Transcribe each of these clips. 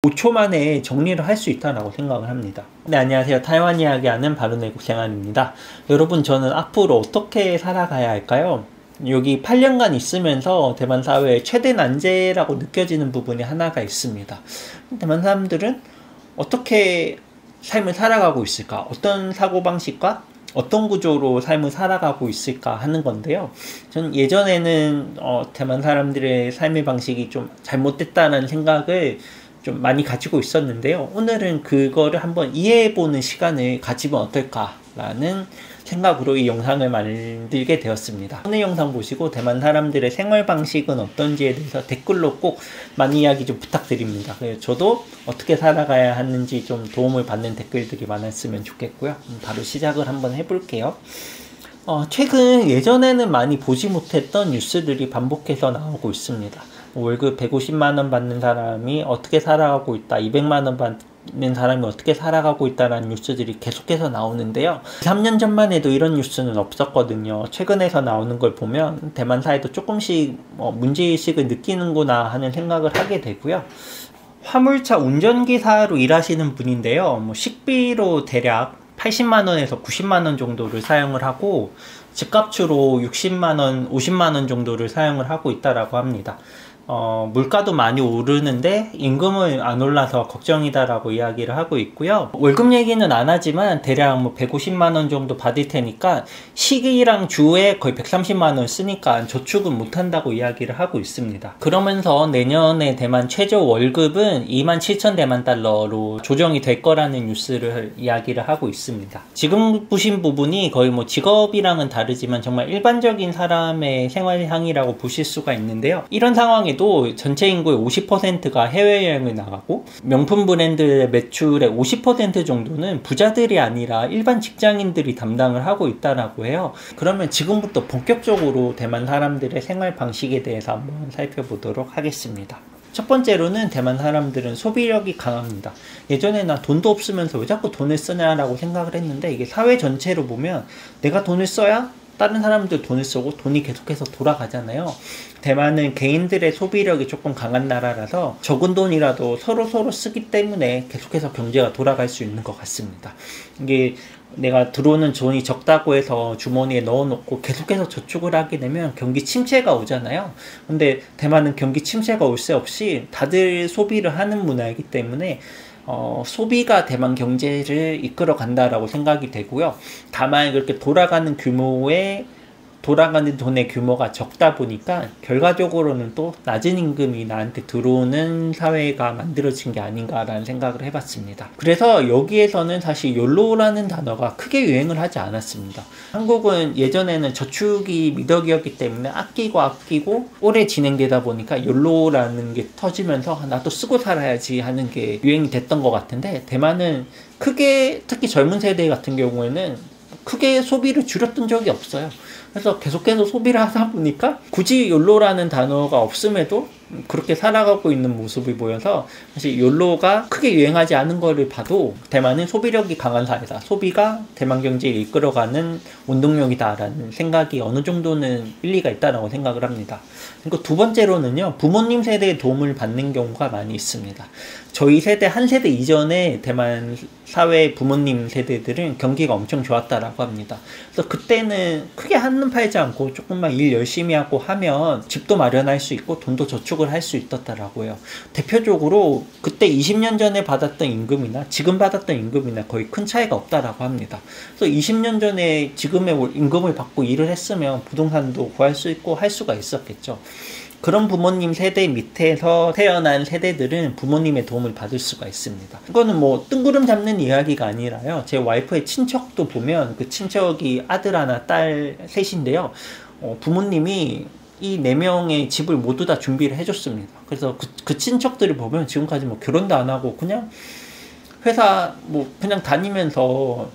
5초 만에 정리를 할 수 있다고 생각을 합니다. 네, 안녕하세요. 타이완 이야기하는 바른외국 생활입니다. 여러분, 저는 앞으로 어떻게 살아가야 할까요? 여기 8년간 있으면서 대만 사회의 최대 난제라고 느껴지는 부분이 하나가 있습니다. 대만 사람들은 어떻게 삶을 살아가고 있을까? 어떤 사고방식과 어떤 구조로 삶을 살아가고 있을까 하는 건데요. 전 예전에는 대만 사람들의 삶의 방식이 좀 잘못됐다는 생각을 좀 많이 가지고 있었는데요. 오늘은 그거를 한번 이해해보는 시간을 가지면 어떨까라는 생각으로 이 영상을 만들게 되었습니다. 오늘 영상 보시고 대만 사람들의 생활 방식은 어떤지에 대해서 댓글로 꼭 많이 이야기 좀 부탁드립니다. 그래서 저도 어떻게 살아가야 하는지 좀 도움을 받는 댓글들이 많았으면 좋겠고요. 바로 시작을 한번 해볼게요. 최근 예전에는 많이 보지 못했던 뉴스들이 반복해서 나오고 있습니다. 월급 150만원 받는 사람이 어떻게 살아가고 있다, 200만원 받는 사람이 어떻게 살아가고 있다라는 뉴스들이 계속해서 나오는데요. 3년 전만 해도 이런 뉴스는 없었거든요. 최근에서 나오는 걸 보면 대만 사회도 조금씩 문제의식을 느끼는구나 하는 생각을 하게 되고요. 화물차 운전기사로 일하시는 분인데요. 식비로 대략 80만원에서 90만원 정도를 사용을 하고 집값으로 60만원, 50만원 정도를 사용을 하고 있다라고 합니다. 물가도 많이 오르는데 임금은 안 올라서 걱정이다라고 이야기를 하고 있고요. 월급 얘기는 안 하지만 대략 150만원 정도 받을 테니까 식이랑 주에 거의 130만원 쓰니까 저축은 못한다고 이야기를 하고 있습니다. 그러면서 내년에 대만 최저 월급은 27,000 대만 달러로 조정이 될 거라는 뉴스를 이야기를 하고 있습니다. 지금 보신 부분이 거의 직업이랑은 다르지만 정말 일반적인 사람의 생활상이라고 보실 수가 있는데요. 이런 상황에 전체 인구의 50%가 해외여행을 나가고 명품 브랜드의 매출의 50% 정도는 부자들이 아니라 일반 직장인들이 담당을 하고 있다라고 해요. 그러면 지금부터 본격적으로 대만 사람들의 생활 방식에 대해서 한번 살펴보도록 하겠습니다. 첫 번째로는 대만 사람들은 소비력이 강합니다. 예전에 나 돈도 없으면서 왜 자꾸 돈을 쓰냐라고 생각을 했는데 이게 사회 전체로 보면 내가 돈을 써야 다른 사람들 돈을 쓰고 돈이 계속해서 돌아가잖아요. 대만은 개인들의 소비력이 조금 강한 나라라서 적은 돈이라도 서로 쓰기 때문에 계속해서 경제가 돌아갈 수 있는 것 같습니다. 이게 내가 들어오는 돈이 적다고 해서 주머니에 넣어놓고 계속해서 저축을 하게 되면 경기 침체가 오잖아요. 근데 대만은 경기 침체가 올 새 없이 다들 소비를 하는 문화이기 때문에 소비가 대만 경제를 이끌어 간다라고 생각이 되고요. 다만 그렇게 돌아가는 돈의 규모가 적다 보니까 결과적으로는 또 낮은 임금이 나한테 들어오는 사회가 만들어진 게 아닌가라는 생각을 해봤습니다. 그래서 여기에서는 사실 욜로라는 단어가 크게 유행을 하지 않았습니다. 한국은 예전에는 저축이 미덕이었기 때문에 아끼고 오래 진행되다 보니까 욜로라는 게 터지면서 나도 쓰고 살아야지 하는 게 유행이 됐던 것 같은데 대만은 크게 특히 젊은 세대 같은 경우에는 크게 소비를 줄였던 적이 없어요. 그래서 계속해서 소비를 하다 보니까 굳이 욜로라는 단어가 없음에도 그렇게 살아가고 있는 모습이 보여서 사실 욜로가 크게 유행하지 않은 거를 봐도 대만은 소비력이 강한 사회다. 소비가 대만 경제를 이끌어가는 운동력이다라는 생각이 어느 정도는 일리가 있다고 생각을 합니다. 그리고 두 번째로는요. 부모님 세대의 도움을 받는 경우가 많이 있습니다. 저희 세대 한 세대 이전에 대만 사회 부모님 세대들은 경기가 엄청 좋았다라고 합니다. 그래서 그때는 크게 한눈 팔지 않고 조금만 일 열심히 하고 하면 집도 마련할 수 있고 돈도 저축을 할 수 있었다라고 해요. 대표적으로 그때 20년 전에 받았던 임금이나 지금 받았던 임금이나 거의 큰 차이가 없다라고 합니다. 그래서 20년 전에 지금의 임금을 받고 일을 했으면 부동산도 구할 수 있고 할 수가 있었겠죠. 그런 부모님 세대 밑에서 태어난 세대들은 부모님의 도움을 받을 수가 있습니다. 이거는 뜬구름 잡는 이야기가 아니라요. 제 와이프의 친척도 보면 그 친척이 아들 하나 딸 셋인데요. 부모님이 이 4명의 집을 모두 다 준비를 해줬습니다. 그래서 그 친척들을 보면 지금까지 결혼도 안 하고 그냥 회사 그냥 다니면서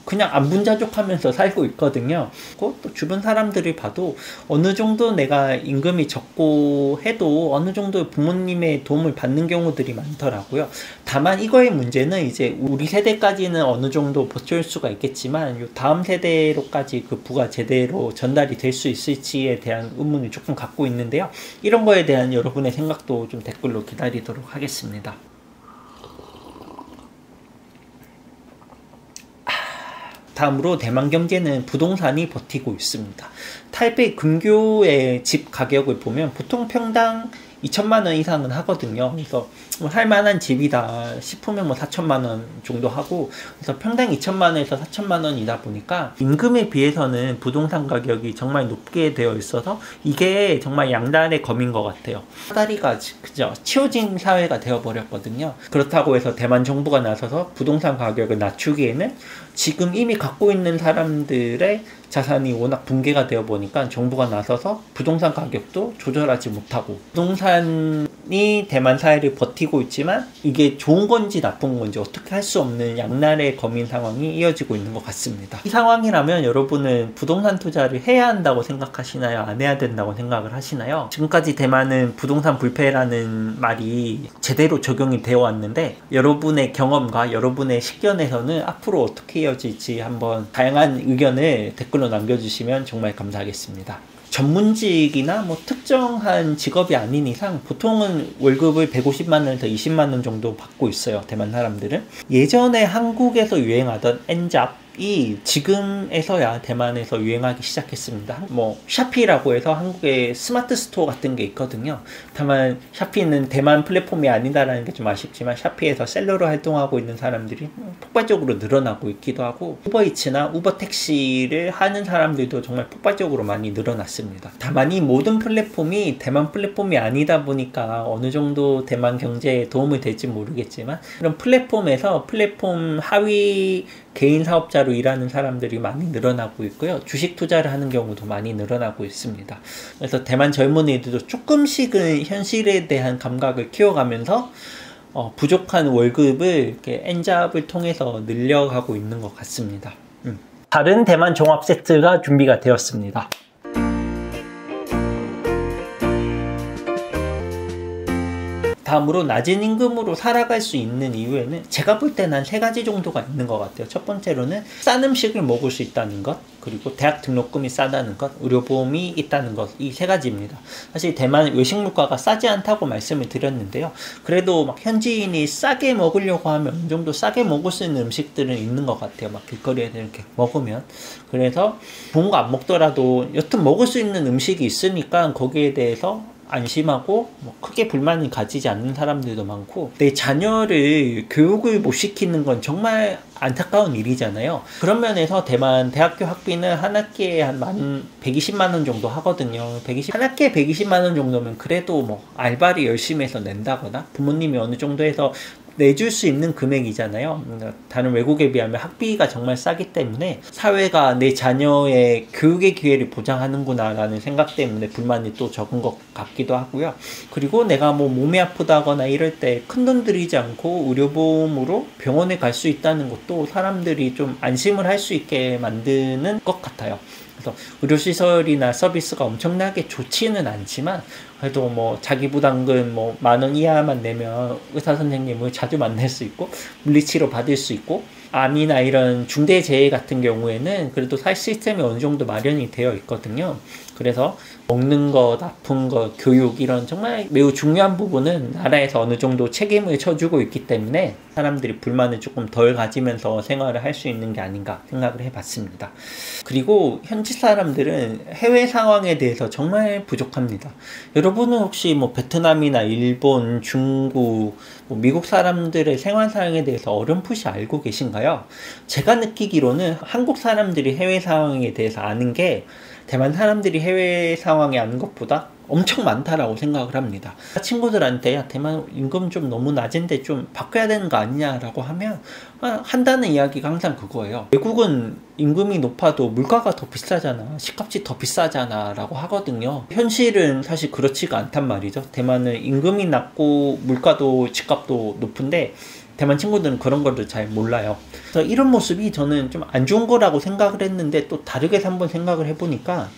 그냥 안분자족하면서 살고 있거든요. 또 주변 사람들을 봐도 어느 정도 내가 임금이 적고 해도 어느 정도 부모님의 도움을 받는 경우들이 많더라고요. 다만 이거의 문제는 이제 우리 세대까지는 어느 정도 버텨올 수가 있겠지만 요 다음 세대로까지 그 부가 제대로 전달이 될 수 있을지에 대한 의문을 조금 갖고 있는데요. 이런 거에 대한 여러분의 생각도 좀 댓글로 기다리도록 하겠습니다. 다음으로 대만 경제는 부동산이 버티고 있습니다. 타이베이 근교의 집 가격을 보면 보통 평당 2천만 원 이상은 하거든요. 그래서 뭐 할만한 집이다 싶으면 뭐 4천만 원 정도 하고, 그래서 평당 2천만 원에서 4천만 원이다 보니까 임금에 비해서는 부동산 가격이 정말 높게 되어 있어서 이게 정말 양날의 검인 것 같아요. 사다리가 그죠 치워진 사회가 되어버렸거든요. 그렇다고 해서 대만 정부가 나서서 부동산 가격을 낮추기에는 지금 이미 갖고 있는 사람들의 자산이 워낙 붕괴가 되어 보니까 정부가 나서서 부동산 가격도 조절하지 못하고, 부동산이 대만 사회를 버티고 있지만 이게 좋은 건지 나쁜 건지 어떻게 할 수 없는 양날의 검인 상황이 이어지고 있는 것 같습니다. 이 상황이라면 여러분은 부동산 투자를 해야 한다고 생각하시나요? 안 해야 된다고 생각을 하시나요? 지금까지 대만은 부동산 불패라는 말이 제대로 적용이 되어 왔는데, 여러분의 경험과 여러분의 식견에서는 앞으로 어떻게 이어질지 한번 다양한 의견을 댓글로 남겨주시면 정말 감사하겠습니다. 전문직이나 뭐 특정한 직업이 아닌 이상 보통은 월급을 150만 원에서 20만 원 정도 받고 있어요. 대만 사람들은. 예전에 한국에서 유행하던 엔잡이 지금에서야 대만에서 유행하기 시작했습니다. 뭐 샤피라고 해서 한국에 스마트 스토어 같은 게 있거든요. 다만 샤피는 대만 플랫폼이 아니다라는 게 좀 아쉽지만 샤피에서 셀러로 활동하고 있는 사람들이 폭발적으로 늘어나고 있기도 하고, 우버이츠나 우버택시를 하는 사람들도 정말 폭발적으로 많이 늘어났습니다. 다만 이 모든 플랫폼이 대만 플랫폼이 아니다 보니까 어느 정도 대만 경제에 도움이 될지 모르겠지만, 이런 플랫폼에서 플랫폼 하위 개인 사업자로 일하는 사람들이 많이 늘어나고 있고요. 주식 투자를 하는 경우도 많이 늘어나고 있습니다. 그래서 대만 젊은이들도 조금씩은 현실에 대한 감각을 키워가면서 부족한 월급을 이렇게 엔잡을 통해서 늘려가고 있는 것 같습니다. 다른 대만 종합 세트가 준비가 되었습니다. 다음으로 낮은 임금으로 살아갈 수 있는 이유에는 제가 볼 때는 한 3가지 정도가 있는 것 같아요. 첫 번째로는 싼 음식을 먹을 수 있다는 것, 그리고 대학 등록금이 싸다는 것, 의료보험이 있다는 것, 이 3가지입니다. 사실 대만 외식 물가가 싸지 않다고 말씀을 드렸는데요. 그래도 막 현지인이 싸게 먹으려고 하면 어느 정도 싸게 먹을 수 있는 음식들은 있는 것 같아요. 막 길거리에서 이렇게 먹으면. 그래서 좋은 거 안 먹더라도 여튼 먹을 수 있는 음식이 있으니까 거기에 대해서 안심하고 뭐 크게 불만을 가지지 않는 사람들도 많고, 내 자녀를 교육을 못 시키는 건 정말 안타까운 일이잖아요. 그런 면에서 대만 대학교 학비는 한 학기에 한 120만 원 정도 하거든요. 한 학기에 120만 원 정도면 그래도 뭐 알바를 열심히 해서 낸다거나 부모님이 어느 정도 해서 내줄 수 있는 금액이잖아요. 다른 외국에 비하면 학비가 정말 싸기 때문에 사회가 내 자녀의 교육의 기회를 보장하는구나 라는 생각 때문에 불만이 또 적은 것 같기도 하고요. 그리고 내가 뭐 몸이 아프다거나 이럴 때 큰돈 들이지 않고 의료보험으로 병원에 갈 수 있다는 것도 사람들이 좀 안심을 할 수 있게 만드는 것 같아요. 그래서 의료시설이나 서비스가 엄청나게 좋지는 않지만 그래도 뭐 자기 부담금 뭐 10,000원 이하만 내면 의사 선생님을 자주 만날 수 있고 물리치료 받을 수 있고, 암이나 이런 중대재해 같은 경우에는 그래도 살 시스템이 어느 정도 마련이 되어 있거든요. 그래서 먹는 것, 아픈 것, 교육 이런 정말 매우 중요한 부분은 나라에서 어느 정도 책임을 져주고 있기 때문에 사람들이 불만을 조금 덜 가지면서 생활을 할 수 있는 게 아닌가 생각을 해봤습니다. 그리고 현지 사람들은 해외 상황에 대해서 정말 부족합니다. 여러분은 혹시 뭐 베트남이나 일본, 중국, 뭐 미국 사람들의 생활 상황에 대해서 어렴풋이 알고 계신가요? 제가 느끼기로는 한국 사람들이 해외 상황에 대해서 아는 게 대만 사람들이 해외 상황에 아는 것보다 엄청 많다라고 생각을 합니다. 친구들한테 야, 대만 임금 좀 너무 낮은데 좀 바꿔야 되는 거 아니냐라고 하면 한다는 이야기가 항상 그거예요. 외국은 임금이 높아도 물가가 더 비싸잖아, 집값이 더 비싸잖아 라고 하거든요. 현실은 사실 그렇지가 않단 말이죠. 대만은 임금이 낮고 물가도 집값도 높은데 대만 친구들은 그런 거를 잘 몰라요. 그래서 이런 모습이 저는 좀 안 좋은 거라고 생각을 했는데 또 다르게 한번 생각을 해보니까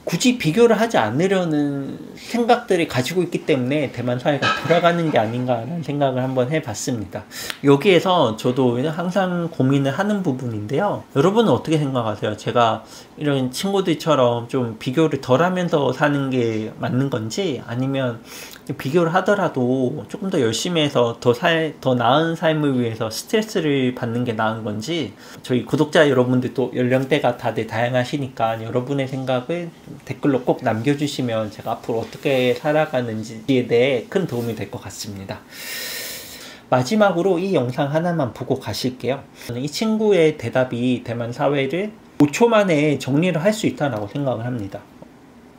굳이 비교를 하지 않으려는 생각들을 가지고 있기 때문에 대만 사회가 돌아가는 게 아닌가라는 생각을 한번 해봤습니다. 여기에서 저도 항상 고민을 하는 부분인데요. 여러분은 어떻게 생각하세요? 제가 이런 친구들처럼 좀 비교를 덜 하면서 사는 게 맞는 건지, 아니면 비교를 하더라도 조금 더 열심히 해서 더 나은 삶을 위해서 스트레스를 받는 게 나은 건지, 저희 구독자 여러분들도 연령대가 다들 다양하시니까 여러분의 생각을 댓글로 꼭 남겨주시면 제가 앞으로 어떻게 살아가는지에 대해 큰 도움이 될 것 같습니다. 마지막으로 이 영상 하나만 보고 가실게요. 이 친구의 대답이 대만 사회를 5초 만에 정리를 할 수 있다고 생각을 합니다.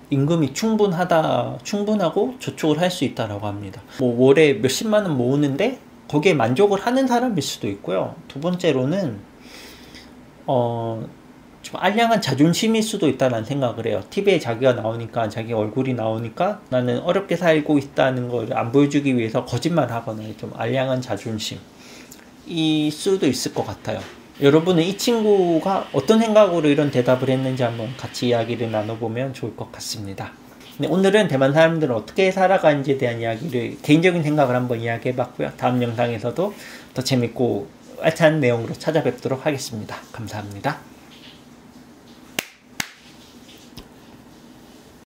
임금이 충분하고 저축을 할 수 있다라고 합니다. 월에 몇십만 원 모으는데 거기에 만족을 하는 사람일 수도 있고요. 두 번째로는 좀 알량한 자존심일 수도 있다는 생각을 해요. TV에 자기가 나오니까, 자기 얼굴이 나오니까 나는 어렵게 살고 있다는 걸 안 보여주기 위해서 거짓말하거나 좀 알량한 자존심일 수도 있을 것 같아요. 여러분은 이 친구가 어떤 생각으로 이런 대답을 했는지 한번 같이 이야기를 나눠보면 좋을 것 같습니다. 네, 오늘은 대만 사람들은 어떻게 살아가는지에 대한 이야기를, 개인적인 생각을 한번 이야기해봤고요. 다음 영상에서도 더 재밌고 알찬 내용으로 찾아뵙도록 하겠습니다. 감사합니다.